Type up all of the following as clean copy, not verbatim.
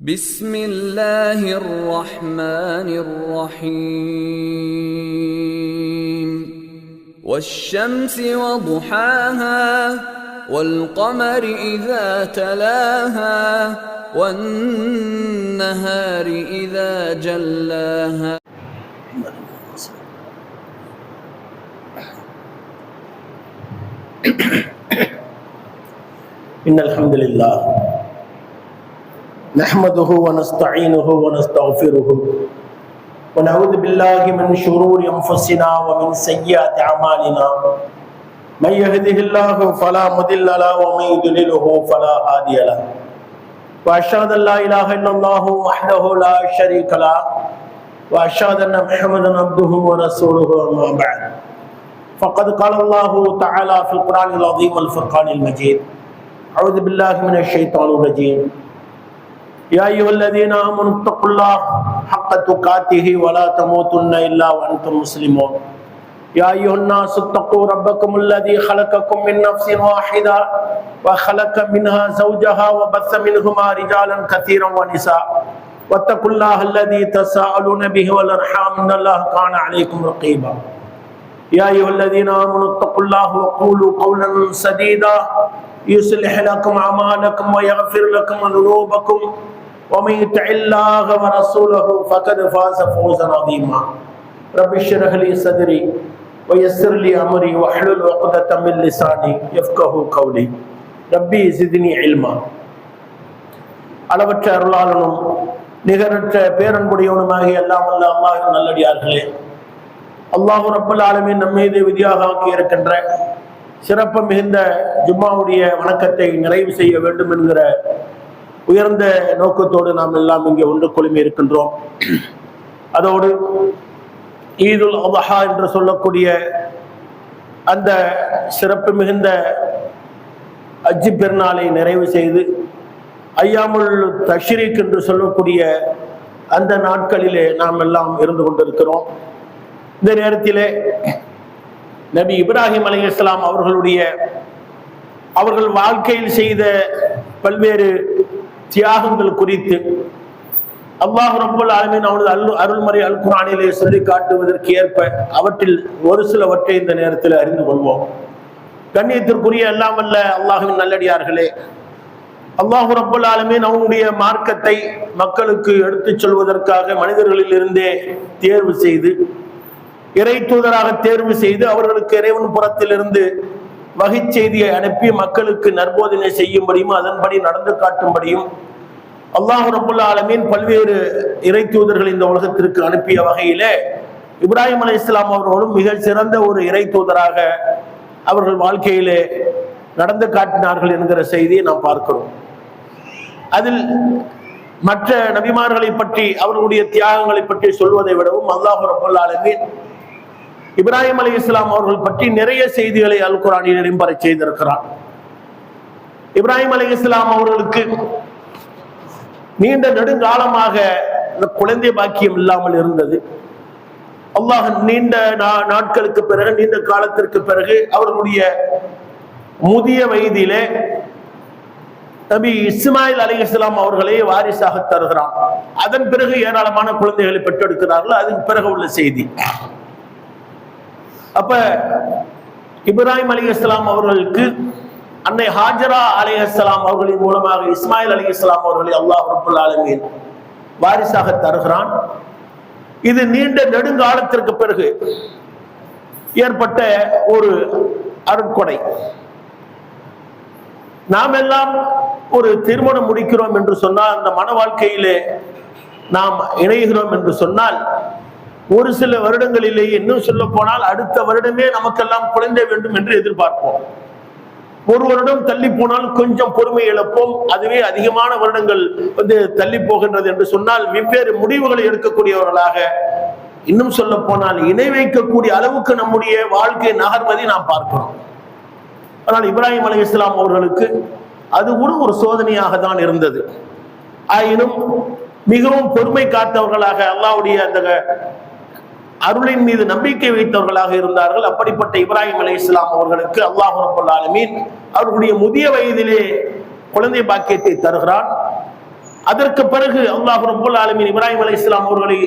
بسم الله الرحمن الرحيم والشمس وضحاها والقمر إذا تلاها والنهار إذا جلاها إن الحمد لله نحمده ونستعينه ونستغفره ونعوذ بالله من شرور أنفسنا ومن سيئات أعمالنا من يهده الله فلا مضل له ومن يضلله فلا هادي له وأشهد أن لا إله إلا الله وحده لا شريك له وأشهد أن محمدا عبده ورسوله أما بعد فقد قال الله تعالى في القرآن العظيم والفرقان المجيد أعوذ بالله من الشيطان الرجيم يا أيها الذين آمنوا اتقوا الله حق تقاته ولا تموتن إلا وأنتم مسلمون يا أيها الناس اتقوا ربكم الذي خلقكم من نفس واحدة وخلق منها زوجها وبث منهما رجالا كثيرا ونساء واتقوا الله الذي تساءلون به والأرحام إن الله كان عليكم رقيبا يا أيها الذين آمنوا اتقوا الله وقولوا قولا سديدا يصلح لكم أعمالكم ويغفر لكم ذنوبكم ومن يطع الله ورسوله فقد فاز فوزا عظيما رب اشرح لي صدري ويسر لي أمري واحلل عقدة من لساني يفقهوا قولي ربي زدني علما அளவற்ற அருளாளனும் நிகரற்ற பேரன்புடையவனுமாகிய எல்லாம் வல்ல அல்லாஹ்வின் நல்லடியார்களே, அல்லாஹ் ரப்பல் ஆலமீன் நம்மீது விதியாக ஆக்கி இருக்கின்ற சிறப்பு மிகுந்த ஜும்மாவுடைய வணக்கத்தை நிறைவு செய்ய வேண்டும் என்கிற உயர்ந்த நோக்கத்தோடு நாம் எல்லாம் இங்கே ஒன்று குழுமி இருக்கின்றோம். அதோடு ஈதுல் அத்ஹா என்று சொல்லக்கூடிய அந்த சிறப்பு மிகுந்த ஹஜ் பெருநாளை நிறைவு செய்து ஐயாமுல் தஷ்ரீக் என்று சொல்லக்கூடிய அந்த நாட்களிலே நாம் எல்லாம் இருந்து கொண்டிருக்கிறோம். இந்த நேரத்திலே நபி இப்ராஹிம் அலைஹிஸ்ஸலாம் அவர்கள் வாழ்க்கையில் செய்த பல்வேறு தியாகங்கள் குறித்து அல்லாஹ் ரப்பல் ஆலமீன் அவனது அருள்மறை அல் குர்ஆனிலே சொல்லி காட்டுவதற்கு ஏற்ப அவற்றில் ஒரு சிலவற்றை இந்த நேரத்தில் அறிந்து கொள்வோம். கண்ணியத்திற்குரிய எல்லாம் வல்ல அல்லாஹ்வின் நல்லடியார்களே, அல்லாஹ் ரப்பல் ஆலமீன் அவனுடைய மார்க்கத்தை மக்களுக்கு எடுத்துச் சொல்வதற்காக மனிதர்களில் இருந்தே தேர்வு செய்து இறை தூதராக தேர்வு செய்து அவர்களுக்கு இறைவன் புறத்திலிருந்து வகை செய்தியை அனுப்பி மக்களுக்கு நற்போதனை செய்யும்படியும் அதன்படி நடந்து காட்டும்படியும் அல்லாஹ் ரப்பல் ஆலமீன் பல்வேறு இறை தூதர்கள் இந்த உலகத்திற்கு அனுப்பிய வகையிலே இப்ராஹிம் அலைஹிஸ்ஸலாம் அவர்களும் மிக சிறந்த ஒரு இறை தூதராக அவர்கள் வாழ்க்கையிலே நடந்து காட்டினார்கள் என்கிற செய்தியை நாம் பார்க்கிறோம். அதில் மற்ற நபிமார்களை பற்றி அவர்களுடைய தியாகங்களை பற்றி சொல்வதை விடவும் அல்லாஹ் ரப்பல் ஆலமீன் இப்ராஹிம் அலைஹிஸ்ஸலாம் அவர்கள் பற்றி நிறைய செய்திகளை அல் குர்ஆனில் இடம்பெற செய்திருக்கிறார். இப்ராஹிம் அலைஹிஸ்ஸலாம் அவர்களுக்கு நீண்ட நெடுங்காலமாக குழந்தை பாக்கியம் இல்லாமல் இருந்தது. அல்லாஹ் நீண்ட நாட்களுக்கு பிறகு, நீண்ட காலத்திற்கு பிறகு அவர்களுடைய முதிய வயதிலே நபி இஸ்மாயில் அலைஹிஸ்ஸலாம் அவர்களை வாரிசாக தருகிறான். அதன் பிறகு ஏராளமான குழந்தைகளை பெற்றெடுக்கிறார்கள். அதுக்கு பிறகு உள்ள செய்தி. அப்ப இப்ராஹிம் அலைஹிஸ்ஸலாம் அவர்களுக்கு அன்னை ஹாஜரா அலைஹிஸ்ஸலாம் அவர்களின் மூலமாக இஸ்மாயில் அலைஹிஸ்ஸலாம் அவர்களை அல்லாஹ் ரப்பல் ஆலமீன் வாரிசாக தருகிறான். இது நீண்ட நெடுங்காலத்திற்கு பிறகு ஏற்பட்ட ஒரு அருட்கொடை. நாம் எல்லாம் ஒரு திருமணம் முடிக்கிறோம் என்று சொன்னால், அந்த மன வாழ்க்கையிலே நாம் இணைகிறோம் என்று சொன்னால், ஒரு சில வருடங்களிலேயே, இன்னும் சொல்ல போனால் அடுத்த வருடமே நமக்கெல்லாம் குழந்தை வேண்டும் என்று எதிர்பார்ப்போம். ஒரு வருடம் தள்ளி போனால் கொஞ்சம் பொறுமை இழப்போம். அதுவே அதிகமான வருடங்கள் தள்ளி போகின்றது என்று சொன்னால் வெவ்வேறு முடிவுகளை எடுக்கக்கூடியவர்களாக, இன்னும் சொல்ல போனால் இணை வைக்கக்கூடிய அளவுக்கு நம்முடைய வாழ்க்கை நகர்வதை நாம் பார்க்கிறோம். ஆனால் இப்ராஹிம் அலைஹிஸ்ஸலாம் அவர்களுக்கு அது கூட ஒரு சோதனையாக தான் இருந்தது. ஆயினும் மிகவும் பொறுமை காத்தவர்களாக, அல்லாஹ்வுடைய அந்த அருளின் மீது நம்பிக்கை வைத்தவர்களாக இருந்தார்கள். அப்படிப்பட்ட இப்ராஹிம் அலைஹிஸ்ஸலாம் அவர்களுக்கு அல்லாஹ் ரப்பல் ஆலமீன் அவர்களுடைய முதிய வயதிலே குழந்தை பாக்கியத்தை தருகிறான். அதற்கு பிறகு அல்லாஹ் ரப்பல் ஆலமீன் இப்ராஹிம் அலைஹிஸ்ஸலாம் அவர்களை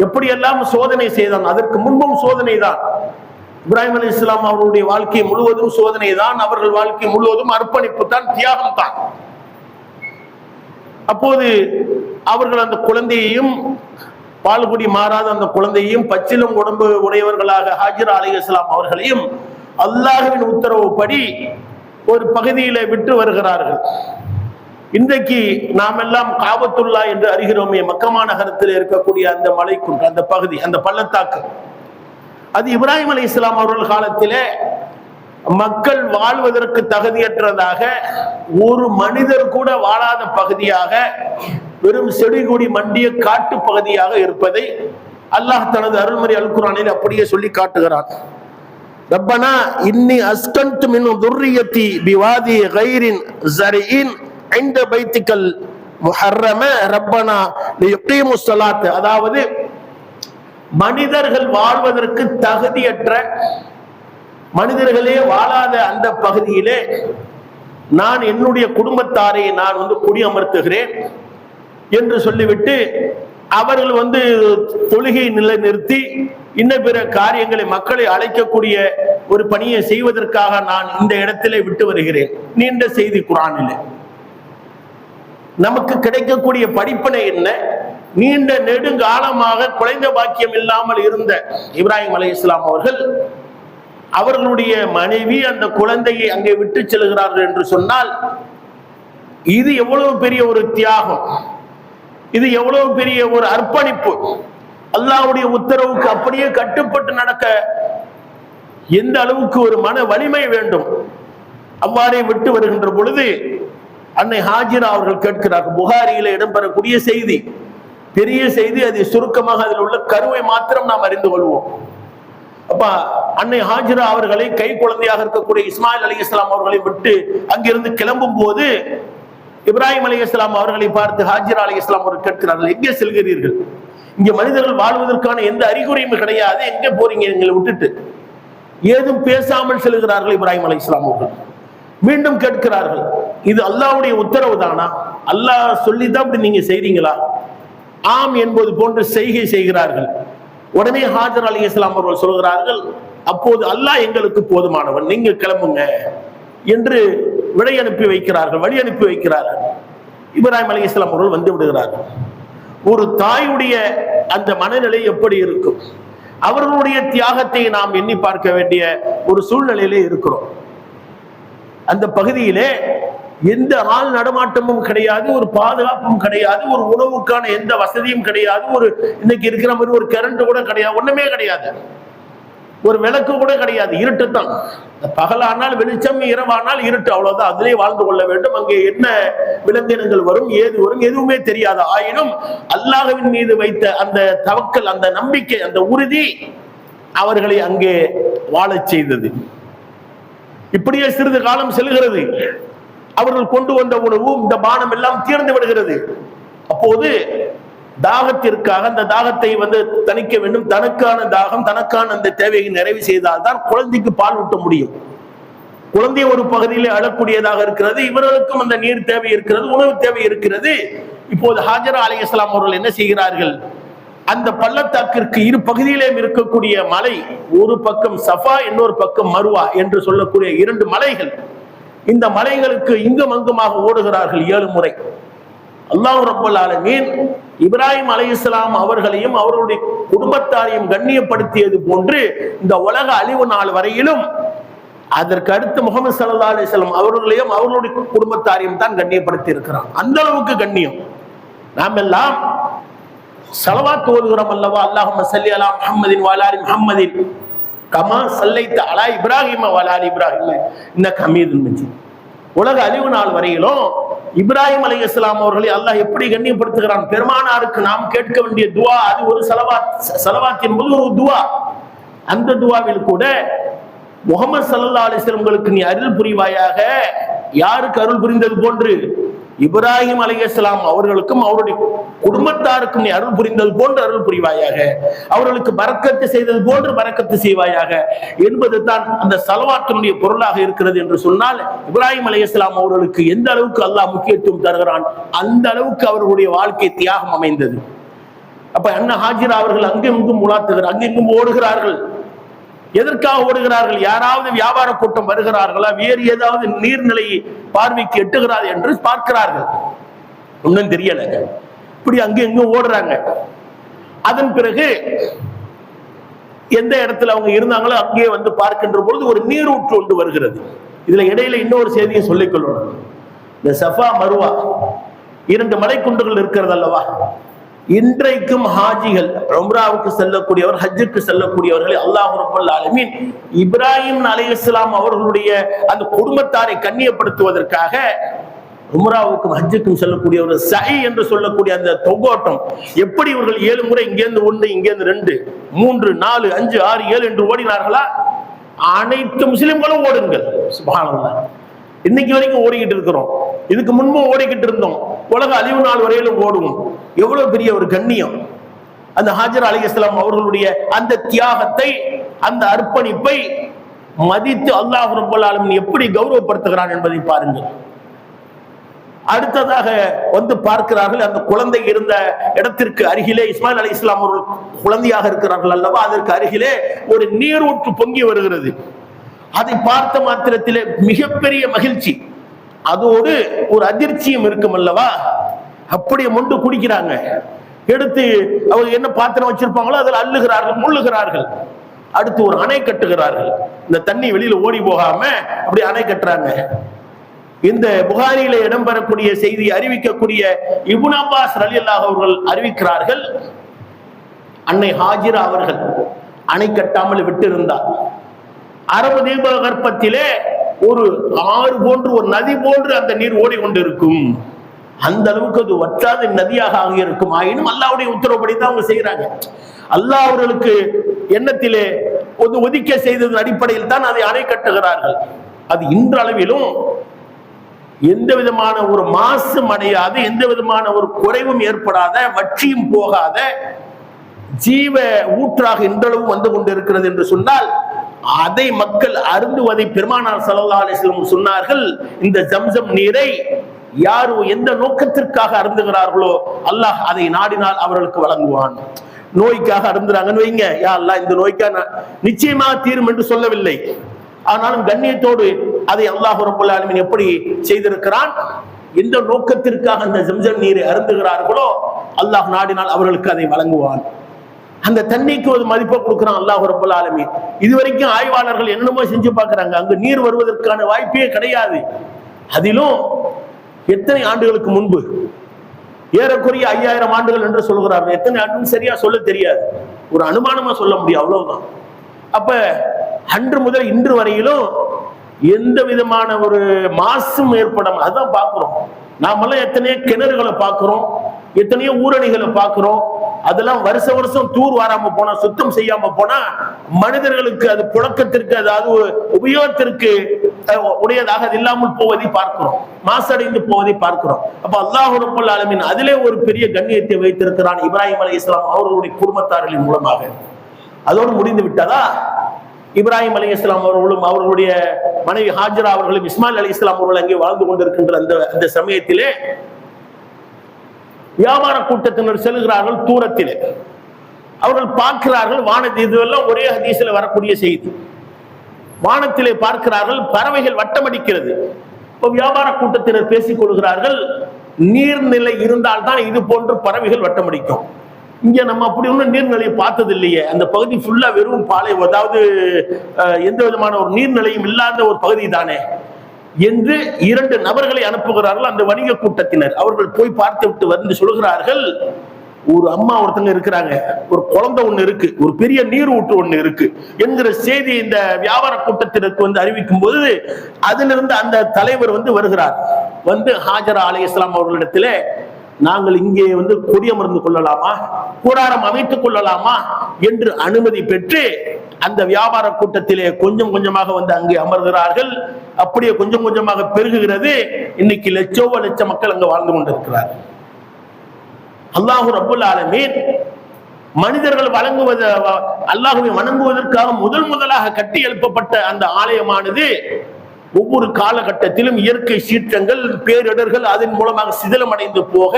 எப்படியெல்லாம் சோதனை செய்தான். அதற்கு முன்பும் சோதனை தான். இப்ராஹிம் அலைஹிஸ்ஸலாம் அவருடைய வாழ்க்கை முழுவதும் சோதனை தான். அவர்கள் வாழ்க்கை முழுவதும் அர்ப்பணிப்பு தான், தியாகம் தான். அப்போது அவர்கள் அந்த குழந்தையையும், பால்குடி மாறாத அந்த குழந்தையையும், பச்சிலும் உடம்பு உடையவர்களாக ஹாஜிரா அலைஹிஸ்ஸலாம் அவர்களையும் அல்லாஹ்வின் உத்தரவுப்படி ஒரு பகுதியில விட்டு வருகிறார்கள். இன்றைக்கு நாம் எல்லாம் காபத்துல்லா என்று அறிகிறோமே, மக்கமா நகரத்தில் இருக்கக்கூடிய அந்த மலைக்குன்று, அந்த பகுதி, அந்த பள்ளத்தாக்கு, அது இப்ராஹிம் அலைஹிஸ்ஸலாம் அவர்கள் காலத்திலே மக்கள் வாழ்வதற்கு தகுதியற்றதாக, ஒரு மனிதர் கூட வாழாத பகுதியாக, வெறும் செடி கொடி மண்டிய காட்டு பகுதியாக இருப்பதை அல்லாஹ் தனது அருள்மறை அல் குர்ஆனில் அப்படியே சொல்லி காட்டுகிறான். ரப்பனா இன்னி அஸ்கன்து மின் துர்ரியத்தி பிவாதி கைரின் ஸரீன் இந்த பைத்திக்கல் முஹர்ரம ரப்பனா லியுகீமுஸ் ஸலாத். அதாவது மனிதர்கள் வாழ்வதற்கு தகுதியற்ற, மனிதர்களே வாழாத அந்த பகுதியிலே நான் என்னுடைய குடும்பத்தாரை நான் குடியமர்த்துகிறேன் என்று சொல்லிவிட்டு அவர்கள் தொழுகை நிலைநிறுத்தி இன்ன பிற காரியங்களை, மக்களை அழைக்கக்கூடிய ஒரு பணியை செய்வதற்காக நான் இந்த இடத்திலே விட்டு வருகிறேன். நீண்ட செய்தி குர்ஆனிலே. நமக்கு கிடைக்கக்கூடிய படிப்பினை என்ன? நீண்ட நெடுங்காலமாக குழந்தை பாக்கியம் இல்லாமல் இருந்த இப்ராஹிம் அலைஹிஸ்ஸலாம் அவர்கள் அவர்களுடைய மனைவி அந்த குழந்தையை அங்கே விட்டு செல்கிறார்கள் என்று சொன்னால் இது எவ்வளவு பெரிய ஒரு தியாகம், இது எவ்வளவு பெரிய ஒரு அர்ப்பணிப்பு. அல்லாஹ்வுடைய உத்தரவுக்கு அப்படியே கட்டுப்பட்டு நடக்க எந்த அளவுக்கு ஒரு மன வலிமை வேண்டும். அவ்வாறே விட்டு வருகின்ற பொழுது அன்னை ஹாஜிரா அவர்கள் கேட்கிறார்கள். புகாரியில இடம்பெறக்கூடிய செய்தி, பெரிய செய்தி. அது சுருக்கமாக அதில் உள்ள கருவை மாத்திரம் நாம் அறிந்து கொள்வோம். அப்ப அன்னை ஹாஜிரா அவர்களை கை குழந்தையாக இருக்கக்கூடிய இஸ்மாயில் அலைஹிஸ்ஸலாம் அவர்களை விட்டு அங்கிருந்து கிளம்பும் போது இப்ராஹிம் அலைஹிஸ்ஸலாம் அவர்களை பார்த்து ஹாஜிரா அலைஹிஸ்ஸலாம் அவர்கள் கேட்கிறார்கள், எங்கே செல்கிறீர்கள்? இங்க மனிதர்கள் வாழ்வதற்கான எந்த அறிகுறியும் கிடையாது, எங்கே போறீங்க எங்களை விட்டுட்டு? ஏதும் பேசாமல் செல்கிறார்கள் இப்ராஹிம் அலைஹிஸ்ஸலாம் அவர்கள். மீண்டும் கேட்கிறார்கள், இது அல்லாஹ்வுடைய உத்தரவு தானா? அல்லாஹ் சொல்லிதான் இப்படி நீங்க செய்றீங்களா? ஆம் என்பது போன்று செய்கை செய்கிறார்கள். உடனே ஹாஜர் அலைஹிஸ்ஸலாம் அவர்கள் சொல்கிறார்கள், அப்போது அல்லாஹ் எங்களுக்கு போதுமானவன், நீங்க கிளம்புங்க என்று விடை அனுப்பி வைக்கிறார்கள், வழி அனுப்பி வைக்கிறார்கள். இப்ராஹிம் அலைஹிஸ்ஸலாம் அவர்கள் வந்து விடுகிறார்கள். ஒரு தாயுடைய அந்த மனநிலை எப்படி இருக்கும்? அவர்களுடைய தியாகத்தை நாம் எண்ணி பார்க்க வேண்டிய ஒரு சூழ்நிலையிலே இருக்கிறோம். அந்த பகுதியிலே எந்த ஆள் நடமாட்டமும் கிடையாது, ஒரு பாதுகாப்பும் கிடையாது, ஒரு உணவுக்கான எந்த வசதியும் கிடையாது, ஒரு இன்னைக்கு இருக்கிற மாதிரி ஒரு கரண்ட் கூட கிடையாது, ஒண்ணுமே கிடையாது, ஒரு விளக்கு கூட கிடையாது, இருட்டு தான். பகலானால் வெளிச்சம், இரவானால் இருட்டு, அவ்வளவுதான். அதிலே வாழ்ந்து கொள்ள வேண்டும். அங்கே என்ன விலங்கினங்கள் வரும், ஏது வரும், எதுவுமே தெரியாது. ஆயினும் அல்லாஹ்வின் மீது வைத்த அந்த தவக்கல், அந்த நம்பிக்கை, அந்த உறுதி அவர்களை அங்கே வாழச் செய்தது. இப்படியே சிறிது காலம் செல்கிறது. அவர்கள் கொண்டு வந்த உணவு, இந்த பானம் எல்லாம் தீர்ந்து விடுகிறது. அப்போது தாகத்திற்காக அந்த தாகத்தை தணிக்க வேண்டும். தனக்கான தாகம், தனக்கான அந்த தேவையை நிறைவு செய்தால் தான் குழந்தைக்கு பால் ஊட்ட முடியும். குழந்தை ஒரு பகுதியிலே அழக்கூடியதாக இருக்கிறது, இவர்களுக்கும் அந்த நீர் தேவை இருக்கிறது, உணவு தேவை இருக்கிறது. இப்போது ஹாஜரா அலைஹிஸ்ஸலாம் அவர்கள் என்ன செய்கிறார்கள்? அந்த பள்ளத்தாக்கிற்கு இரு பகுதியிலே இருக்கக்கூடிய மலை, ஒரு பக்கம் சஃபா, இன்னொரு பக்கம் மருவா என்று சொல்லக்கூடிய இரண்டு மலைகள். இந்த மலைகளுக்கு இங்கும் அங்குமாக ஓடுகிறார்கள் 7 முறை. அல்லாஹ் ரப்பல் ஆலமீன் இப்ராஹிம் அலைஹிஸ்ஸலாம் அவர்களையும் அவர்களுடைய குடும்பத்தாரையும் கண்ணியப்படுத்தியது போன்று இந்த உலக அழிவு நாள் வரையிலும் அதற்கு அடுத்து முஹம்மது ஸல்லல்லாஹு அலைஹி வஸல்லம் அவர்களையும் அவர்களுடைய குடும்பத்தாரையும் தான் கண்ணியப்படுத்தி இருக்கிறான். அந்த அளவுக்கு கண்ணியம். நாம் எல்லாம் ஸலவாத் ஓதுகிறோம் அல்லவா? அல்லாஹும்ம ஸல்லி அலா முஹம்மதின் வ அலா ஆலி முஹம்மதின் கமா ஸல்லைத அலா இப்ராஹிம வ அலா ஆலி இப்ராஹிம இன்னக ஹமீதுன் மஜீத். உலக அழிவு நாள் வரையிலும் இப்ராஹிம் அலைஹிஸ்ஸலாம் அவர்களை அல்லாஹ் எப்படி கண்ணியப்படுத்துகிறான்? பெருமானாருக்கு நாம் கேட்க வேண்டிய துவா, அது ஒரு ஸலவாத். ஸலவாத் என்பது ஒரு துவா. அந்த துவாவில் கூட முஹம்மது ஸல்லல்லாஹு அலைஹி வஸல்லம் நீ அருள் புரிவாயாக, யாருக்கு அருள் புரிந்தது போன்று இப்ராஹிம் அலைஹிஸ்ஸலாம் அவர்களுக்கும் அவருடைய குடும்பத்தாருக்கும் நீ அருள் புரிந்தது போன்று அருள் புரிவாயாக, அவர்களுக்கு பரக்கத்து செய்தது போன்று பரக்கத்து செய்வாயாக என்பது தான் அந்த ஸலவாத்தினுடைய பொருளாக இருக்கிறது என்று சொன்னால், இப்ராஹிம் அலைஹிஸ்ஸலாம் அவர்களுக்கு எந்த அளவுக்கு அல்லாஹ் முக்கியத்துவம் தருகிறான் அந்த அளவுக்கு அவர்களுடைய வாழ்க்கை தியாகம் அமைந்தது. அப்ப அண்ணா ஹாஜிரா அவர்கள் அங்கெங்கும் உலாத்துகிறார், அங்கெங்கும் ஓடுகிறார்கள். எதற்காக ஓடுகிறார்கள்? யாராவது வியாபார கூட்டம் வருகிறார்களா, வேறு ஏதாவது நீர்நிலை பார்வைக்கு எட்டுகிறார் என்று பார்க்கிறார்கள். ஒன்னும் தெரியல, இப்படி அங்கெங்கும் ஓடுறாங்க. அதன் பிறகு எந்த இடத்துல அவங்க இருந்தாங்களோ அங்கே வந்து பார்க்கின்ற பொழுது ஒரு நீரூற்று ஒன்று வருகிறது. இதுல இடையில இன்னொரு செய்தியை சொல்லிக் கொள்ளணும். இந்த சஃபா மருவா 2 மலைக்குன்றுகள் இருக்கிறது அல்லவா, இன்றைக்கும் ஹாஜிகள் உம்ராவுக்கு செல்லக்கூடியவர், ஹஜ்ஜுக்கு செல்லக்கூடியவர்களை அல்லாஹ் ரப்பல் ஆலமீன் இப்ராஹிம் அலைஹிஸ்ஸலாம் அவர்களுடைய அந்த குடும்பத்தாரை கண்ணியப்படுத்துவதற்காக உம்ராவுக்கும் ஹஜ்ஜுக்கும் செல்லக்கூடிய ஒரு சை என்று சொல்லக்கூடிய அந்த தொங்கோட்டம், எப்படி இவர்கள் 7 முறை இங்கேருந்து 1, இங்கேருந்து 2, 3, 4, 5, 6, 7 என்று ஓடினார்களா, அனைத்து முஸ்லிம்களும் ஓடுங்கள். சுப்ஹானல்லாஹ். இன்னைக்கு வரைக்கும் ஓடிக்கிட்டு இருக்கிறோம், இதுக்கு முன்பும் ஓடிக்கிட்டு இருந்தோம், உலக அழிவு நாள் வரையிலும் ஓடுவோம். எவ்வளவு பெரிய ஒரு கண்ணியம்! அந்த ஹாஜர் அலைஹிஸ்ஸலாம் அவர்களுடைய அந்த தியாகத்தை, அந்த அர்ப்பணிப்பை மதித்து அல்லாஹ் ரப்பல் ஆலமீன் எப்படி கௌரவப்படுத்துகிறான் என்பதை பாருங்கள். அடுத்ததாக வந்து பார்க்கிறார்கள், அந்த குழந்தை இருந்த இடத்திற்கு அருகிலே இஸ்மாயில் அலைஹிஸ்ஸலாம் அவர்கள் குழந்தையாக இருக்கிறார்கள் அல்லவா, அதற்கு அருகிலே ஒரு நீரூற்று பொங்கி வருகிறது. அதை பார்த்த மாத்திரத்திலே மிகப்பெரிய மகிழ்ச்சி, அதோடு ஒரு அதிர்ச்சியும் இருக்கும் அல்லவா. அப்படியே மொண்டு குடிக்கிறாங்க. எடுத்து அவங்க என்ன பாத்திரம் வச்சிருப்பாங்களோ அதில் அள்ளுகிறார்கள், முள்ளுகிறார்கள். அடுத்து ஒரு அணை கட்டுகிறார்கள். இந்த தண்ணி வெளியில ஓடி போகாம அப்படி அணை கட்டுறாங்க. இந்த புகாரியில இடம்பெறக்கூடிய செய்தி அறிவிக்கக்கூடிய இப்னு அப்பாஸ் ரலியல்லாஹு அவர்கள் அறிவிக்கிறார்கள், அன்னை ஹாஜிரா அவர்கள் அணை கட்டாமல் விட்டிருந்தார். அரபு தீபகற்பத்திலே ஒரு ஆறு போன்று, ஒரு நதி போன்று அந்த நீர் ஓடிக்கொண்டிருக்கும். அந்த அளவுக்கு அது வற்றாத நதியாக ஆகி இருக்கும். ஆயினும் அல்லாஹ்வுடைய உத்தரவுப்படி தான் அவங்க செய்யறாங்க. அல்லாஹ் அவர்களுக்கு எண்ணத்திலே ஒதுக்க செய்ததன் அடிப்படையில் தான் அதை அணை கட்டுகிறார்கள். அது இன்றளவிலும் எந்த விதமான ஒரு மாசும் அடையாத, எந்த விதமான ஒரு குறைவும் ஏற்படாத, வற்றியும் போகாத ஜீவ ஊற்றாக இன்றளவும் வந்து கொண்டிருக்கிறது என்று சொன்னால், அதை மக்கள் அருந்துவதை பெருமானார் ஸல்லல்லாஹு அலைஹி வஸல்லம் சொன்னார்கள். இந்த ஜம்சம் நீரை யார் எந்த நோக்கத்திற்காக அருந்துகிறார்களோ அல்லாஹ் அதை நாடினால் அவர்களுக்கு வழங்குவான். நோய்க்காக அருந்துறாங்கன்னு வைங்க, யா அல்லாஹ் இந்த நோய்க்காக நிச்சயமாக தீரும் என்று சொல்லவில்லை. ஆனாலும் கண்ணியத்தோடு அதை அல்லாஹ் ரப்பல் ஆலமீன் எப்படி செய்திருக்கிறான், எந்த நோக்கத்திற்காக அந்த ஜம்சம் நீரை அருந்துகிறார்களோ அல்லாஹ் நாடினால் அவர்களுக்கு அதை வழங்குவான். அந்த தண்ணிக்கு ஒரு மதிப்பை கொடுக்கிறான் அல்லாஹ் ரப்பல் ஆலமீன். இதுவரைக்கும் ஆய்வாளர்கள் என்னமோ செஞ்சு பார்க்கிறாங்க, அங்கு நீர் வருவதற்கான வாய்ப்பே கிடையாது. அதிலும் எத்தனை ஆண்டுகளுக்கு முன்பு, ஏறக்குறைய 5000 ஆண்டுகள் என்று சொல்கிறார்கள். எத்தனை ஆண்டுன்னு சரியா சொல்ல தெரியாது, ஒரு அனுமானமா சொல்ல முடியும், அவ்வளவுதான். அப்ப அன்று முதல் இன்று வரையிலும் எந்த விதமான ஒரு மாசும் ஏற்படாம அதான் பார்க்கிறோம். நாமெல்லாம் எத்தனையோ கிணறுகளை பார்க்கிறோம், எத்தனையோ ஊரணிகளை பார்க்கிறோம். அதெல்லாம் வருஷ வருஷம் தூர் வாராம போனா, சுத்தம் செய்யாம போனா மனிதர்களுக்கு அது புழக்கத்திற்கு, அதாவது உபயோகத்திற்கு உடையதாக அது இல்லாமல் போவதை பார்க்கிறோம், மாசடைந்து போவதை பார்க்கிறோம். அப்ப அல்லாஹ் ரப்பல் ஆலமீன் அதிலே ஒரு பெரிய கண்ணியத்தை வைத்திருக்கிறான் இப்ராஹிம் அலைஹிஸ்ஸலாம் அவர்களுடைய குடும்பத்தார்களின் மூலமாக. அதோடு முடிந்து விட்டதா? இப்ராஹிம் அலைஹிஸ்ஸலாம் அவர்களும் அவர்களுடைய மனைவி ஹாஜரா அவர்களும் இஸ்மாயில் அலைஹிஸ்ஸலாம் அவர்கள் அங்கே வாழ்ந்து கொண்டிருக்கின்ற அந்த சமயத்திலே வியாபார கூட்டத்தினர் செல்கிறார்கள். தூரத்திலே அவர்கள் பார்க்கிறார்கள் வானத்தில், இதுவெல்லாம் ஒரே ஹதீஸில் வரக்கூடிய செய்தி. வானத்திலே பார்க்கிறார்கள், பறவைகள் வட்டமடிக்கிறது. இப்போ வியாபார கூட்டத்தினர் பேசிக் கொள்கிறார்கள், நீர்நிலை இருந்தால்தான் இது போன்று பறவைகள் வட்டமடிக்கும். இங்க நம்ம அப்படி ஒன்றும் நீர்நிலையை பார்த்தது இல்லையே, அந்த பகுதி ஃபுல்லா வெறும் பாலை, அதாவது எந்த விதமான ஒரு நீர்நிலையும் இல்லாத ஒரு பகுதி தானே என்று 2 நபர்களை அனுப்புகிறார்கள் அந்த வணிக கூட்டத்தினர். அவர்கள் போய் பார்த்து விட்டு வந்து சொல்கிறார்கள், ஒரு அம்மா ஒருத்தங்க இருக்கிறாங்க, ஒரு குழந்தை ஒண்ணு இருக்கு, ஒரு பெரிய நீர் ஊற்று ஒண்ணு இருக்கு என்கிற செய்தி இந்த வியாபார கூட்டத்திற்கு வந்து அறிவிக்கும் போது, அதிலிருந்து அந்த தலைவர் வந்து வருகிறார். வந்து ஹாஜரா அலைஹிஸ்ஸலாம் அவர்களிடத்திலே, நாங்கள் இங்கே வந்து கொடியமர்ந்து கொள்ளலாமா, கூடாரம் அமைத்துக் கொள்ளலாமா என்று அனுமதி பெற்று அந்த வியாபார கூட்டத்திலே கொஞ்சம் கொஞ்சமாக வந்து அங்கே அமர்கிறார்கள். அப்படியே கொஞ்சம் கொஞ்சமாக பெருகுகிறது. இன்னைக்கு லட்ச மக்கள் அங்க வாழ்ந்து கொண்டிருக்கிறார். அல்லாஹ் ரப்பல் ஆலமீன் மனிதர்கள் அல்லாஹ்வை வணங்குவதற்காக முதலாக கட்டி எழுப்பப்பட்ட அந்த ஆலயமானது ஒவ்வொரு காலகட்டத்திலும் இயற்கை சீற்றங்கள், பேரிடர்கள் அதன் மூலமாக சிதிலம் அடைந்து போக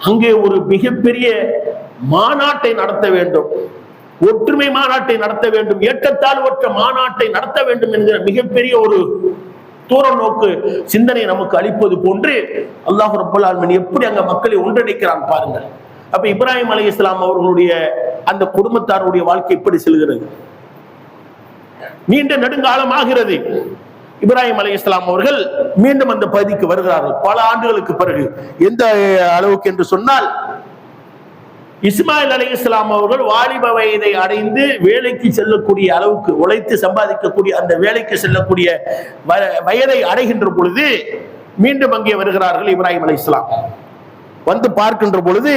அங்கே ஒரு மிகப்பெரிய மாநாட்டை நடத்த வேண்டும், ஒற்றுமை மாநாட்டை நடத்த வேண்டும், ஏற்றத்தாழ்வற்ற மாநாட்டை நடத்த வேண்டும் என்கிற மிகப்பெரிய ஒரு தூர நோக்கு சிந்தனை நமக்கு அளிப்பது போன்று அல்லாஹ் ரப்பல் ஆலமீன் எப்படி அங்க மக்களை ஒன்றிணைக்கிறான் பாருங்கள். அப்ப இப்ராஹிம் அலைஹிஸ்ஸலாம் அவர்களுடைய அந்த குடும்பத்தாருடைய வாழ்க்கை எப்படி செல்கிறது? நீண்ட நெடுங்காலம் ஆகிறது. இப்ராஹிம் அலைஹிஸ்ஸலாம் அவர்கள் மீண்டும் அந்த பகுதிக்கு வருகிறார்கள் பல ஆண்டுகளுக்கு பிறகு. எந்த அளவுக்கு என்று சொன்னால், இஸ்மாயில் அலைஹிஸ்ஸலாம் அவர்கள் வாலிப வயதை அடைந்து வேலைக்கு செல்லக்கூடிய அளவுக்கு, உழைத்து சம்பாதிக்கக்கூடிய அந்த வேலைக்கு செல்லக்கூடிய வயதை அடைகின்ற பொழுது மீண்டும் அங்கே வருகிறார்கள் இப்ராஹிம் அலைஹிஸ்ஸலாம். வந்து பார்க்கின்ற பொழுது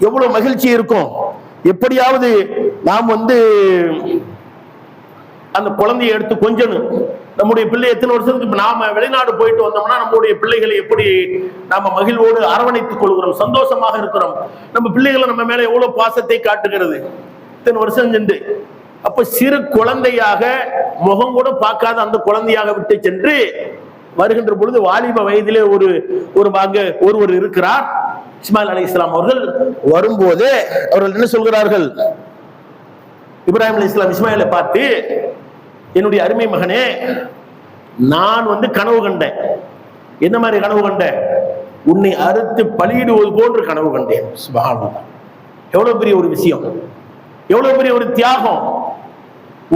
எவ்வளவு மகிழ்ச்சி இருக்கும். எப்படியாவது நாம் அந்த குழந்தையை எடுத்து கொஞ்சணும். நம்முடைய பிள்ளை எத்தனை வருஷத்துக்கு நாம வெளிநாடு போயிட்டு வந்தோம்னா நம்முடைய பிள்ளைகளை எப்படி நாம மகிழ்வோடு அரவணைத்துக் கொள்கிறோம், சந்தோஷமாக இருக்கிறோம். நம்ம பிள்ளைகளை நம்ம மேல எவ்வளவு பாசத்தை காட்டுகிறது இத்தனை வருஷம் சென்று. அப்ப சிறு குழந்தையாக, முகம் கூட பார்க்காத அந்த குழந்தையாக விட்டு சென்று வருகின்ற பொழுது வாலிப வயதிலே ஒருவர் இருக்கிறார். இஸ்மாயில் அலைஹிஸ்ஸலாம் அவர்கள் வரும்போது அவர்கள் என்ன சொல்கிறார்கள்? இப்ராஹிம் அலைஹிஸ்ஸலாம் இஸ்மாயிலை பார்த்து, என்னுடைய அருமை மகனே, நான் கனவு கண்டேன். என்ன மாதிரி கனவு கண்டேன்? உன்னை அறுத்து பலியிடுவது போன்று கனவு கண்டேன். சுப்ஹானல்லாஹ், எவ்வளவு பெரிய ஒரு விஷயம், எவ்வளவு பெரிய ஒரு தியாகம்.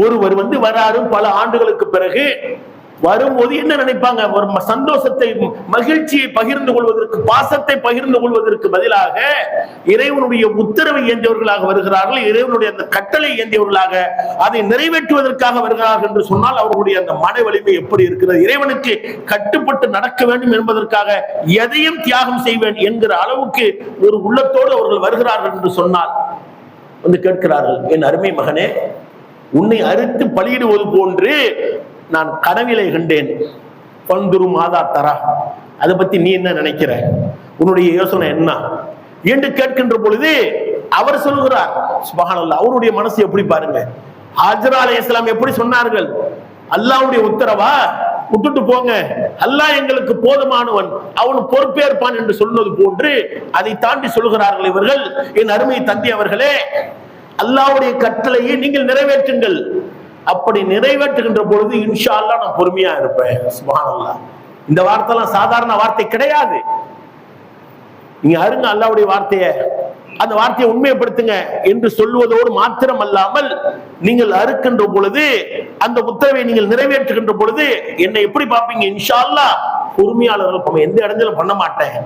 ஒருவர் வராரு பல ஆண்டுகளுக்கு பிறகு. வரும்போது என்ன நினைப்பாங்க? ஒரு சந்தோஷத்தை, மகிழ்ச்சியை பகிர்ந்து கொள்வதற்கு, பாசத்தை பகிர்ந்து கொள்வதற்கு பதிலாக இறைவனுடைய உத்தரவை ஏந்தியவர்களாக வருகிறார்கள், இறைவனுடைய அந்த கட்டளை ஏந்தியவர்களாக அதை நிறைவேற்றுவதற்காக வருகிறார்கள் என்று சொன்னால் அவர்களுடைய அந்த மன வலிமை எப்படி இருக்கிறது? இறைவனுக்கு கட்டுப்பட்டு நடக்க வேண்டும் என்பதற்காக எதையும் தியாகம் செய்வேன் என்கிற அளவுக்கு ஒரு உள்ளத்தோடு அவர்கள் வருகிறார்கள் என்று சொன்னால் கேட்கிறார்கள், என் அருமை மகனே, உன்னை அறுத்து பலியிடுவது போன்று நான் கனவிலே கண்டேன். பந்துரு மாதா தரா, அதை பத்தி நீ என்ன நினைக்கிற? உன்னுடைய யோசனை என்ன என்று கேட்கின்ற பொழுது அவர் சொல்கிறார், சுப்ஹானல்லாஹ், அவருடைய மனசு எப்படி பாருங்க. ஹாஜரா அலைஹிஸ்ஸலாம் எப்படி சொன்னார்கள்? அல்லாஹ்வுடைய உத்தரவா, விட்டுட்டு போங்க, அல்லாஹ் எங்களுக்கு போதுமானவன், அவன் பொறுப்பேற்பான் என்று சொன்னது போன்று அதை தாண்டி சொல்கிறார்கள் இவர்கள். என் அருமை தந்தை அவர்களே, அல்லாஹ்வுடைய கட்டளையை நீங்கள் நிறைவேற்றுங்கள். அப்படி நிறைவேற்றுகின்ற பொழுது இன்ஷா அல்லாஹ் நான் பொறுமையா இருப்பேன். சுப்ஹானல்லாஹ், இந்த வார்த்தை எல்லாம் சாதாரண வார்த்தை கிடையாது. நீங்க அருங்க அல்லாஹ்வுடைய வார்த்தையை, அந்த வார்த்தையை உண்மைப்படுத்துங்க என்று சொல்வதோடு மாத்திரம் அல்லாமல், நீங்கள் அறுக்கின்ற பொழுது, அந்த உத்தரவை நீங்கள் நிறைவேற்றுகின்ற பொழுது என்னை எப்படி பார்ப்பீங்க? இன்ஷா அல்லாஹ் பொறுமையாளர்கள், எந்த இடத்துல பண்ண மாட்டேன்,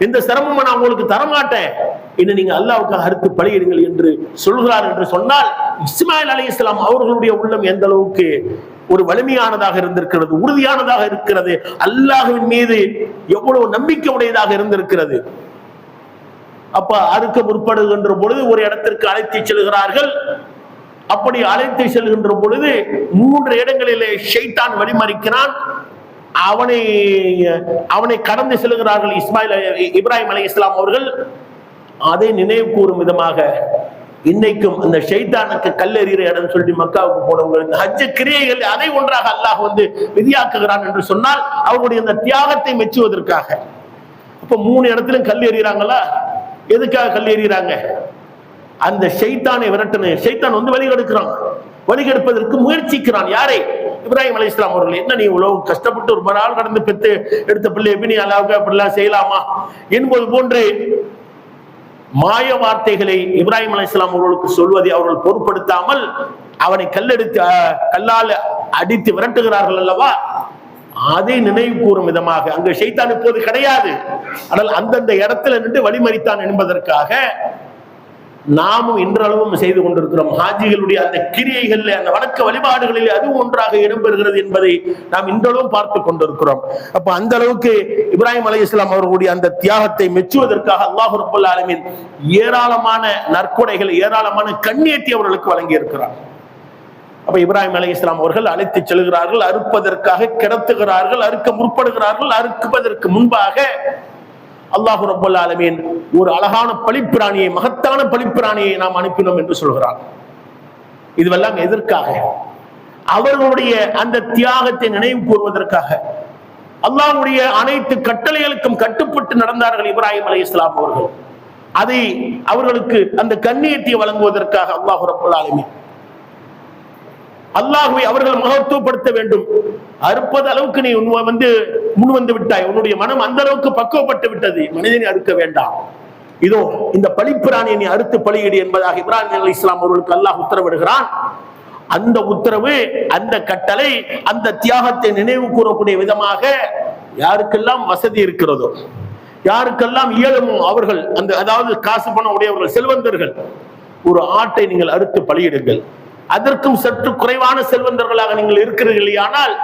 எந்த சிரமமும் நான் உங்களுக்கு தரமாட்டேன், இன்னும் நீங்க அல்லாஹ்வுக்கு அறுத்து பலியிடுங்கள் என்று சொல்கிறார் என்று சொன்னால், இஸ்மாயில் அலைஹிஸ்ஸலாம் அவர்களுடைய உள்ளம் எந்த அளவுக்கு ஒரு வலிமையானதாக இருந்திருக்கிறது, உறுதியானதாக இருக்கிறது, அல்லாஹ்வின் மீது எவ்வளவு நம்பிக்கை உடையதாக இருந்திருக்கிறது. அப்ப அறுக்க முற்படுகின்ற பொழுது ஒரு இடத்திற்கு அழைத்து செல்கிறார்கள். அப்படி அழைத்து செல்கின்ற பொழுது 3 இடங்களிலே ஷைத்தான் வழிமறிக்கிறான். அவனை கடந்து செல்கிறார்கள் இப்ராஹிம் அலைஹிஸ்ஸலாம் அவர்கள். அதை நினைவு கூறும் விதமாக இன்னைக்கும் அந்த ஷைத்தானுக்கு கல்லெறிகிற இடம் சொல்லி மக்காவுக்கு போனவங்க ஹஜ் கிரியைகள் அதை ஒன்றாக அல்லாஹ் விதியாக்குகிறான் என்று சொன்னால் அவருடைய அந்த தியாகத்தை மெச்சுவதற்காக. அப்ப 3 இடத்திலும் கல் எறிகிறாங்களா? எதுக்காக கல் எறிகிறாங்க? அந்த ஷைத்தானை விரட்டணும். ஷைத்தான் வழிகெடுக்கிறான், வழிகெடுப்பதற்கு முயற்சிக்கிறான். யாரை? இப்ராஹிம் அலைஹிஸ்ஸலாம் அவர்கள். என்ன நீ இவ்வளவு கஷ்டப்பட்டு ஒரு நாள் கடந்து பெற்று எடுத்த பிள்ளை எப்படி நீ அல்லாஹ்வுக்கு அப்படிலாம் செய்யலாமா என்பது போன்று மாய வார்த்தைகளை இப்ராஹிம் அலைஹிஸ்ஸலாம் அவர்களுக்கு சொல்வதை அவர்கள் பொருட்படுத்தாமல் அவனை கல்லால் அடித்து விரட்டுகிறார்கள் அல்லவா? அதை நினைவு கூறும் விதமாக அங்கு ஷைத்தான் இப்போது கிடையாது, ஆனால் அந்தந்த இடத்துல நின்று வழிமறித்தான் என்பதற்காக நாமும் இன்றளவும் செய்து கொண்டிருக்கிறோம். ஹாஜிகளுடைய அந்த கிரியைகள், அந்த வணக்க வழிபாடுகளில் அதுவும் ஒன்றாக இடம்பெறுகிறது என்பதை நாம் இன்றளவும் பார்த்து கொண்டிருக்கிறோம். அப்ப அந்த அளவுக்கு இப்ராஹிம் அலைஹிஸ்ஸலாம் அவர்களுடைய அந்த தியாகத்தை மெச்சுவதற்காக அல்லாஹ் ரப்பல் ஆலமீன் ஏராளமான நற்கொடைகள், ஏராளமான கண்ணியத்தை அவர்களுக்கு வழங்கி இருக்கிறார். அப்ப இப்ராஹிம் அலைஹிஸ்ஸலாம் அவர்கள் அழைத்து செல்கிறார்கள், அறுப்பதற்காக கிடத்துகிறார்கள், அறுக்க முற்படுகிறார்கள். அறுப்பதற்கு முன்பாக அல்லாஹ் ரப்பல் ஆலமீன் ஒரு அழகான பலிப்பிராணியை, மகத்தான பலிப்பிராணியை நாம் அனுப்பினோம் என்று சொல்கிறார். இதுவெல்லாம் எதற்காக? அவர்களுடைய அந்த தியாகத்தை நினைவு கூறுவதற்காக. அல்லாஹ்வுடைய அனைத்து கட்டளைகளுக்கும் கட்டுப்பட்டு நடந்தார்கள் இப்ராஹிம் அலைஹிஸ்ஸலாம் அவர்கள். அதை அவர்களுக்கு அந்த கண்ணியத்தை வழங்குவதற்காக அல்லாஹ் ரப்பல் ஆலமீன் அல்லாஹ்வை அவர்கள் மகத்துவப்படுத்த வேண்டும். அறுப்பது அளவுக்கு நீ முன் வந்து விட்டாய், உன்னுடைய மனம் அந்த அளவுக்கு பக்குவப்பட்டு விட்டது, மனிதனை அறுக்க வேண்டாம், இதோ இந்த பலிப்பிராணியை நீ அறுத்து பலியிடு என்பதாக இப்ராஹிம் அலைஹிஸ்ஸலாம் அவர்களுக்கு அல்லாஹ் உத்தரவிடுகிறான். அந்த உத்தரவு, அந்த கட்டளை, அந்த தியாகத்தை நினைவு கூறக்கூடிய விதமாக யாருக்கெல்லாம் வசதி இருக்கிறதோ, யாருக்கெல்லாம் இயலுமோ அவர்கள் அதாவது காசு பணம் உடையவர்கள், செல்வந்தர்கள், ஒரு ஆட்டை நீங்கள் அறுத்து பலியிடுங்கள். அதற்கும் சற்று குறைவான செல்வந்தர்களாக நீங்கள் இருக்கிறீர்கள், ஆனால்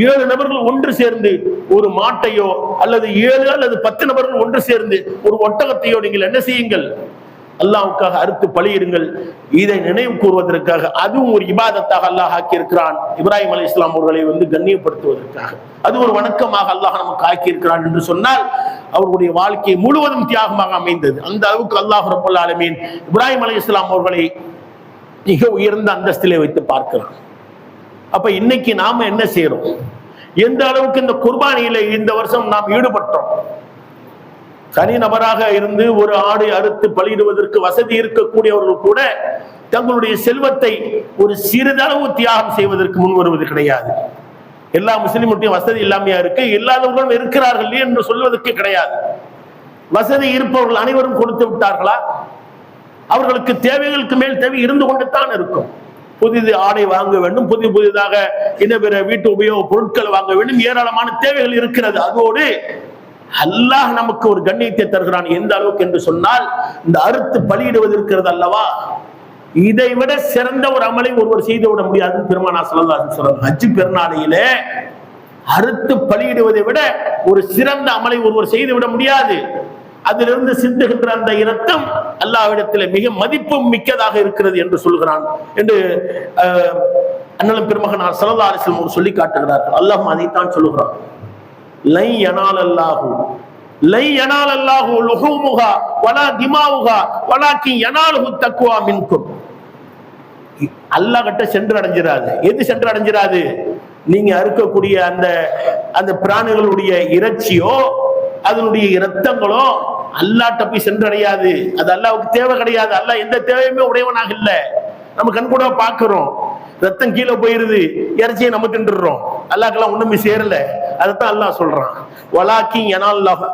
7 நபர்கள் ஒன்று சேர்ந்து ஒரு மாட்டையோ அல்லது 7 அல்லது 10 நபர்கள் ஒன்று சேர்ந்து ஒரு ஒட்டகத்தையோ நீங்கள் என்ன செய்யுங்கள், அல்லாஹ்வுக்காக அறுத்து பலியிடுங்கள். இதை நினைவு கூறுவதற்காக, அதுவும் ஒரு இபாதத்தாக அல்லாஹ் ஆக்கியிருக்கிறான். இப்ராஹிம் அலைஹிஸ்ஸலாம் அவர்களை கண்ணியப்படுத்துவதற்காக அது ஒரு வணக்கமாக அல்லாஹ் நமக்கு ஆக்கியிருக்கிறான் என்று சொன்னால், அவர்களுடைய வாழ்க்கை முழுவதும் தியாகமாக அமைந்தது. அந்த அளவுக்கு அல்லாஹ் ரப்பல் ஆலமீன் இப்ராஹிம் அலைஹிஸ்ஸலாம் அவர்களை மிக உயர்ந்த அந்தஸ்திலே வைத்து பார்க்கிறான். அப்ப இன்னைக்கு நாம என்ன செய்யறோம்? எந்த அளவுக்கு இந்த குர்பானியில இந்த வருஷம் நாம் ஈடுபட்டோம்? தனி நபராக இருந்து ஒரு ஆடு அறுத்து பலியிடுவதற்கு வசதி இருக்கக்கூடியவர்கள் கூட தங்களுடைய செல்வத்தை ஒரு சிறிதளவு தியாகம் செய்வதற்கு முன் வருவது கிடையாது. எல்லா முஸ்லிமுட்டையும் வசதி இல்லாமையா இருக்கு, இல்லாதவர்களும் இருக்கிறார்கள் என்று சொல்வதற்கு கிடையாது. வசதி இருப்பவர்கள் அனைவரும் கொடுத்து விட்டார்களா? அவர்களுக்கு தேவைகளுக்கு மேல் தேவை இருந்து கொண்டுதான் இருக்கும். புதிது ஆடை வாங்க வேண்டும், புதிதாக பிற வீட்டு உபயோக பொருட்கள் வாங்க வேண்டும், ஏராளமான தேவைகள் இருக்கிறது. அதோடு அல்லாஹ் நமக்கு ஒரு கண்ணியத்தை தருகிறான். எந்த அளவுக்கு என்று சொன்னால், இந்த அறுத்து பலியிடுவது இருக்கிறது அல்லவா, இதை விட சிறந்த ஒரு அமலை ஒருவர் செய்து விட முடியாது. பெருமானார் ஸல்லல்லாஹு அலைஹி வஸல்லம் ஹஜ் பெருநாளையிலே அறுத்து பலியிடுவதை விட ஒரு சிறந்த அமலை ஒருவர் செய்து விட முடியாது. அதிலிருந்து சிந்துகின்ற அந்த இரத்தம் அல்லாஹ்விடத்தில் மிக மதிப்பு மிக்கதாக இருக்கிறது என்று சொல்கிறான் என்று அண்ணலும் பெருமகனார் ஸல்லல்லாஹு அலைஹி வஸல்லம் சொல்லி காட்டுகிறார்கள். அல்லாஹ் அதைத்தான் சொல்லுகிறான். லை யனாலல்லாஹு லுஹூமுஹா வலா திமாவுஹா வலாக்கின் யனாலுஹு தக்வா மின்கும். அல்லாஹ் கிட்ட சென்று அடைஞ்சிராது. எது சென்று அடைஞ்சிராது? நீங்க அறுக்கக்கூடிய அந்த பிராணிகளுடைய இறைச்சியோ அதனுடைய இரத்தங்களோ அல்லாஹ்ட்ட போய் சென்றடையாது. அது அல்லாஹ்வுக்கு தேவை கிடையாது. அல்லாஹ் எந்த தேவையுமே உடையவனாக இல்லை. நம்ம கண் கூட பாக்குறோம், ரத்தம் கீழே போயிருது, இறைச்சியை நம்ம தின்றுறோம். அல்லாஹ்க்கெல்லாம் ஒண்ணுமே சேரல. அதைத்தான் அல்லாஹ் சொல்றான். வலாக்கின் யனாலுல்லாஹு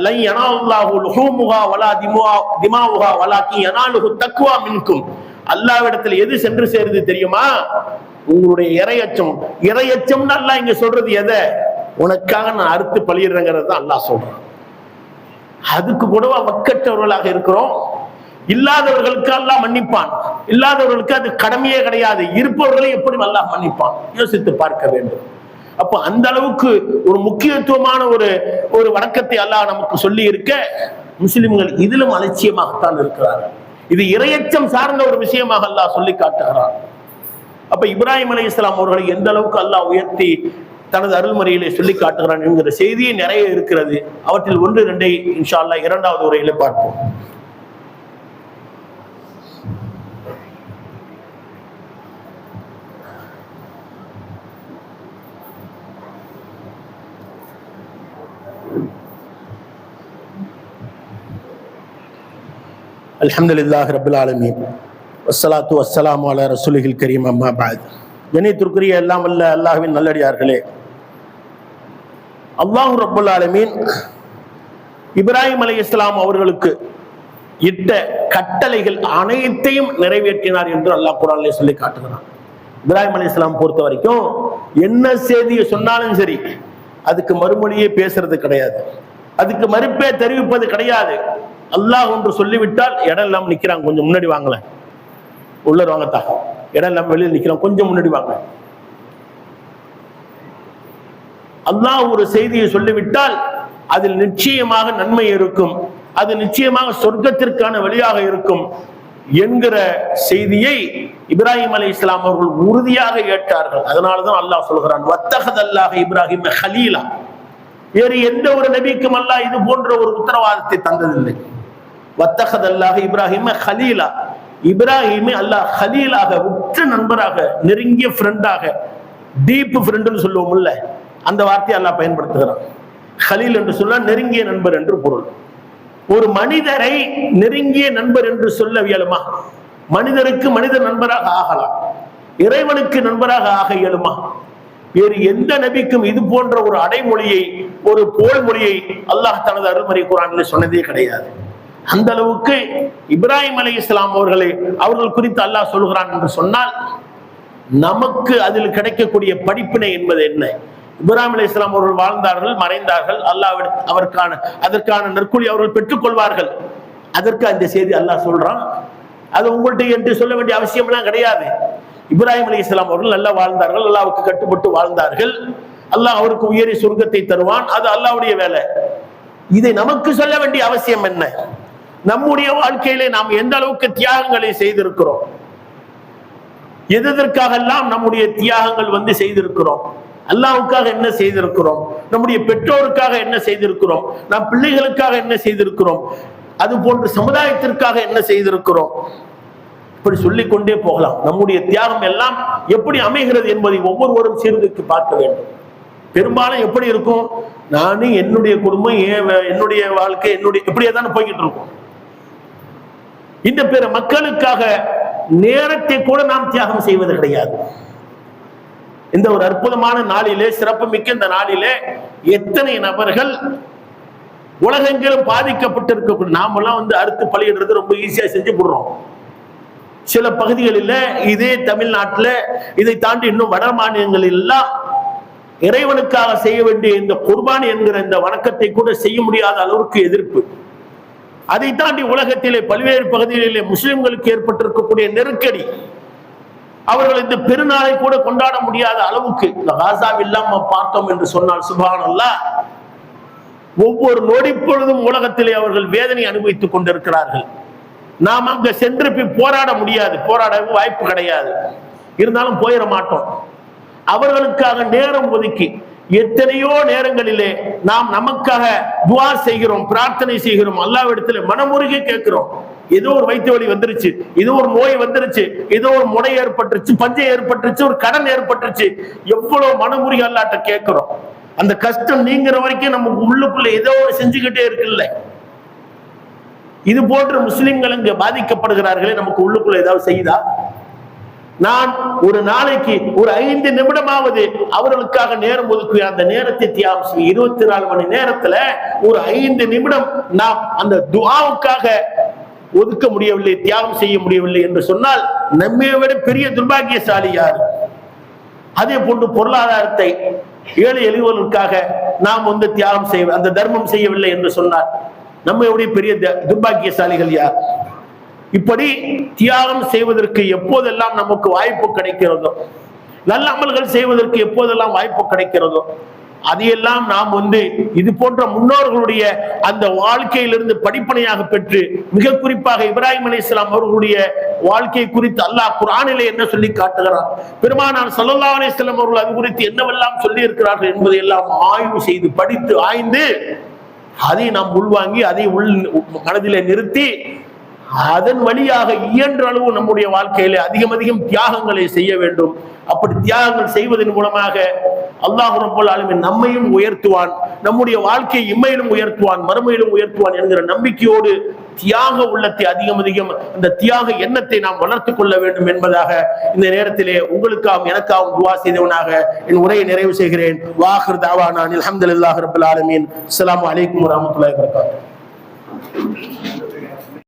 லை யனாலுல்லாஹு லுஹூமுஹா வலா திமாவுஹா வலாக்கின் யனாலுஹு தக்வா மின்கும். அல்லாஹ்விடத்தில் எது சென்று சேருது தெரியுமா? உங்களுடைய இறையச்சம்னு அல்லாஹ் இங்க சொல்றது எதை? உனக்காக நான் அறுத்து பலியிடுறேங்கிறது தான் அல்லாஹ் சொல்றான். அதுக்கு கூடவா வக்கற்றவர்களாக இருக்கிறோம்? இல்லாதவர்களுக்கு அல்லாஹ் மன்னிப்பான், இல்லாதவர்களுக்கு அது கடமையே கிடையாது. இருப்பவர்களை எப்படி அல்லாஹ் மன்னிப்பான்? யோசித்து பார்க்க வேண்டும். அப்ப அந்த அளவுக்கு ஒரு முக்கியத்துவமான ஒரு வணக்கத்தை அல்லாஹ் நமக்கு சொல்லி இருக்க, முஸ்லிம்கள் இதிலும் அலட்சியமாகத்தான் இருக்கிறார்கள். இது இறையச்சம் சார்ந்த ஒரு விஷயமாக அல்லாஹ் சொல்லி காட்டுகிறான். அப்ப இப்ராஹிம் அலைஹிஸ்ஸலாம் அவர்களை எந்த அளவுக்கு அல்லாஹ் உயர்த்தி தனது அருள்முறையிலே சொல்லி காட்டுகிறான் என்கிற செய்தியே நிறைய இருக்கிறது. அவற்றில் 1-2 இன்ஷா அல்லாஹ் 2வது உரையில பார்ப்போம். அல்ஹம்துலில்லாஹி ரப்பில் ஆலமீன் வஸ்ஸலாத்து வஸ்ஸலாமு அலா ரசூலில் கரீம் அம்மா பஅத். கண்ணியத்திற்குரிய எல்லாம் வல்ல அல்லாஹ்வின் நல்லடியார்களே, அல்லாஹ் ரப்பல் ஆலமீன் இப்ராஹிம் அலைஹிஸ்ஸலாம் அவர்களுக்கு இட்ட கட்டளைகள் அனைத்தையும் நிறைவேற்றினார் என்று அல்லாஹ் குர்ஆனிலே சொல்லி காட்டுகிறான். இப்ராஹிம் அலைஹிஸ்ஸலாம் பொறுத்த வரைக்கும் என்ன செய்தியை சொன்னாலும் சரி, அதுக்கு மறுமொழியே பேசுறது கிடையாது, அதுக்கு மறுப்பே தெரிவிப்பது கிடையாது. அல்லாஹ் ஒன்று சொல்லிவிட்டால் இடம் இல்லாம நிக்கிறாங்க, கொஞ்சம் முன்னாடி வாங்கல, உள்ள வாங்கத்தா, இடம் இல்லாம வெளியில் நிக்கிறான், கொஞ்சம் முன்னாடி வாங்க. அல்லாஹ் ஒரு செய்தியை சொல்லிவிட்டால் அதில் நிச்சயமாக நன்மை இருக்கும், அது நிச்சயமாக சொர்க்கத்திற்கான வழியாக இருக்கும். என்கிற செய்தியை இப்ராஹிம் அலைஹிஸ்ஸலாம் அவர்கள் உறுதியாக ஏற்றார்கள். அதனாலதான் அல்லாஹ் சொல்கிறான், வத்தஹதல்லாஹு இப்ராஹிம கலீலா. வேறு எந்த ஒரு நபிக்கும் அல்லாஹ் இது போன்ற ஒரு உத்தரவாதத்தை தந்ததில்லை. வத்தஹதல்லாஹு இப்ராஹிம கலீலா, இப்ராஹிமை அல்லாஹ் கலீலாக, உற்ற நண்பராக, நெருங்கிய ஃப்ரெண்டாக, டீப் ஃப்ரெண்டுன்னு சொல்லுவோம்ல, அந்த வார்த்தையை அல்லாஹ் பயன்படுத்துகிறான். கலீல் என்று சொன்னா நெருங்கிய நண்பர் என்று பொருள். ஒரு மனிதரை நெருங்கிய நண்பர் என்று சொல்ல இயலுமா? மனிதருக்கு மனிதர் நண்பராக ஆகலாம், இறைவனுக்கு நண்பராக ஆக இயலுமா? வேறு எந்த நபிக்கும் இது போன்ற ஒரு அடைமொழியை, ஒரு போல் மொழியை அல்லாஹ் தனது அருள்மறை குர்ஆனில் சொன்னதே கிடையாது. அந்த அளவுக்கு இப்ராஹிம் அலைஹிஸ்ஸலாம் அவர்கள் குறித்து அல்லாஹ் சொல்கிறான் என்று சொன்னால், நமக்கு அதில் கிடைக்கக்கூடிய படிப்பினை என்பது என்ன? இப்ராஹிம் அலைஹிஸ்ஸலாம் அவர்கள் வாழ்ந்தார்கள், மறைந்தார்கள். அல்லாஹ் அதற்கான நற்கூலி அவர்கள் பெற்றுக் கொள்வார்கள். அதற்கு அந்த செய்தி அல்லாஹ் சொல்றான். அது உங்கள்கிட்ட என்று சொல்ல வேண்டிய அவசியம் எல்லாம் கிடையாது. இப்ராஹிம் அலைஹிஸ்ஸலாம் அவர்கள் நல்லா வாழ்ந்தார்கள், அல்லாஹ்வுக்கு கட்டுப்பட்டு வாழ்ந்தார்கள். அல்லாஹ் அவருக்கு உயரிய சொர்க்கத்தை தருவான். அது அல்லாஹ்வுடைய வேலை. இதை நமக்கு சொல்ல வேண்டிய அவசியம் என்ன? நம்முடைய வாழ்க்கையிலே நாம் எந்த அளவுக்கு தியாகங்களை செய்திருக்கிறோம், எதற்காக எல்லாம் நம்முடைய தியாகங்கள் செய்திருக்கிறோம், அல்லாஹ்வுக்காக என்ன செய்திருக்கிறோம், நம்முடைய பெற்றோருக்காக என்ன செய்திருக்கிறோம், நம் பிள்ளைகளுக்காக என்ன செய்திருக்கிறோம், அது போன்ற சமுதாயத்திற்காக என்ன செய்திருக்கிறோம், இப்படி சொல்லிக்கொண்டே போகலாம். நம்முடைய தியாகம் எல்லாம் எப்படி அமைகிறது என்பதை ஒவ்வொருவரும் சீர்தூக்கி பார்க்க வேண்டும். பெரும்பாலும் எப்படி இருக்கும், நானும் என்னுடைய குடும்பம், என்னுடைய வாழ்க்கை, இப்படியே தானே போய்கிட்டு இருக்கும். இந்த பிற மக்களுக்காக நேரத்தை கூட நாம் தியாகம் செய்வது கிடையாது. இந்த ஒரு அற்புதமான நாளிலே, சிறப்பு மிக்க இந்த நாளிலே எத்தனை நபர்கள் உலகெங்கிலும் பாதிக்கப்பட்டிருக்கக்கூடிய, நாமெல்லாம் அறுத்து பலியிடுறது ரொம்ப ஈஸியா செஞ்சு போடுறோம். சில பகுதிகளில், இதே தமிழ்நாட்டில், இதை தாண்டி இன்னும் வட மாநிலங்களில் எல்லாம் இறைவனுக்காக செய்ய வேண்டிய இந்த குர்பானி என்கிற இந்த வணக்கத்தை கூட செய்ய முடியாத அளவுக்கு எதிர்ப்பு. அதை தாண்டி உலகத்திலே பல்வேறு பகுதிகளிலே முஸ்லிம்களுக்கு ஏற்பட்டிருக்கக்கூடிய நெருக்கடி, அவர்கள் இந்த பெருநாளை கூட கொண்டாட முடியாத அளவுக்கு இந்த காசாவில் இல்லாம பார்த்தோம் என்று சொன்னால் சுப்ஹானல்லாஹ், ஒவ்வொரு நொடி பொழுதும் உலகத்திலே அவர்கள் வேதனை அனுபவித்துக் கொண்டிருக்கிறார்கள். நாம் அங்க சென்று போராட முடியாது, போராட வாய்ப்பு கிடையாது, இருந்தாலும் போயிட மாட்டோம். அவர்களுக்காக நேரம் ஒதுக்கி எத்தனையோ நேரங்களிலே நாம் நமக்காக துஆ செய்கிறோம், பிரார்த்தனை செய்கிறோம், அல்லாஹ்விடத்திலே மனமுருகி கேட்கிறோம். ஏதோ ஒரு வயிற்று வலி வந்துருச்சு, ஏதோ ஒரு நோய் வந்துருச்சு, ஏதோ ஒரு முனை ஏற்பட்டுருச்சு, பஞ்சம் ஏற்பட்டுருச்சு, ஒரு கடன் ஏற்பட்டுருச்சு, எவ்வளவு மனமுருகி அல்லாஹ்ட்ட கேட்கிறோம். அந்த கஷ்டம் நீங்கிற வரைக்கும் நமக்கு உள்ளுக்குள்ள ஏதோ ஒரு செஞ்சுக்கிட்டே இருக்குல்ல. இது போன்ற முஸ்லிம்கள் இங்க பாதிக்கப்படுகிறார்களே, நமக்கு உள்ளுக்குள்ள ஏதாவது செய்தா? நான் ஒரு நாளைக்கு ஒரு 5 நிமிடமாவது அவர்களுக்காக நேரம் ஒதுக்குவேன். அந்த நேரத்தை தியாகம் செய்ய 24 மணி நேரத்துல ஒரு 5 நிமிடம் நாம் அந்த துஆவுக்காக ஒதுக்க முடியவில்லை, தியாகம் செய்ய முடியவில்லை என்று சொன்னால் நம்மை விட பெரிய துர்பாக்கியசாலி யார்? அதே போன்று பொருளாதாரத்தை, ஏழை எளியவர்களுக்காக நாம் தியாகம் செய்ய, அந்த தர்மம் செய்யவில்லை என்று சொன்னால் நம்மை விட பெரிய துர்பாக்கியசாலிகள் யார்? இப்படி தியாகம் செய்வதற்கு எப்போதெல்லாம் நமக்கு வாய்ப்பு கிடைக்கிறதோ, நல்ல அமல்கள் செய்வதற்கு எப்போதெல்லாம் வாய்ப்பு கிடைக்கிறதோ, அதையெல்லாம் நாம் இது போன்ற முன்னோர்களுடைய அந்த வாழ்க்கையிலிருந்து படிப்பனையாக பெற்று, மிக குறிப்பாக இப்ராஹிம் அலைஹிஸ்ஸலாம் அவர்களுடைய வாழ்க்கை குறித்து அல்லாஹ் குர்ஆனிலே என்ன சொல்லி காட்டுகிறார், பெருமானார் ஸல்லல்லாஹு அலைஹி வஸல்லம் அவர்கள் அது குறித்து என்னவெல்லாம் சொல்லி இருக்கிறார்கள் என்பதை எல்லாம் ஆய்வு செய்து, படித்து ஆய்ந்து, அதை நாம் உள்வாங்கி, அதை மனதிலே நிறுத்தி, அதன் வழியாக இயன்ற அளவு நம்முடைய வாழ்க்கையிலே அதிகம் அதிகம் தியாகங்களை செய்ய வேண்டும். அப்படி தியாகங்கள் செய்வதன் மூலமாக அல்லாஹ் ரப்பல் ஆலமீன் நம்மையும் உயர்த்துவான், நம்முடைய வாழ்க்கையை இம்மையிலும் உயர்த்துவான், மறுமையிலும் உயர்த்துவான் என்கிற நம்பிக்கையோடு தியாக உள்ளத்தை அதிகம் அதிகம், அந்த தியாக எண்ணத்தை நாம் வளர்த்துக் கொள்ள வேண்டும் என்பதாக இந்த நேரத்திலே உங்களுக்காகவும் எனக்காகவும் துஆ செய்தவனாக என் உரையை நிறைவு செய்கிறேன். வாஹிர் தஅவானா அல்ஹம்துலில்லாஹி ரப்பில் ஆலமீன். அஸ்ஸலாமு அலைக்கும் வரஹ்மத்துல்லாஹி வபரகாத்துஹு.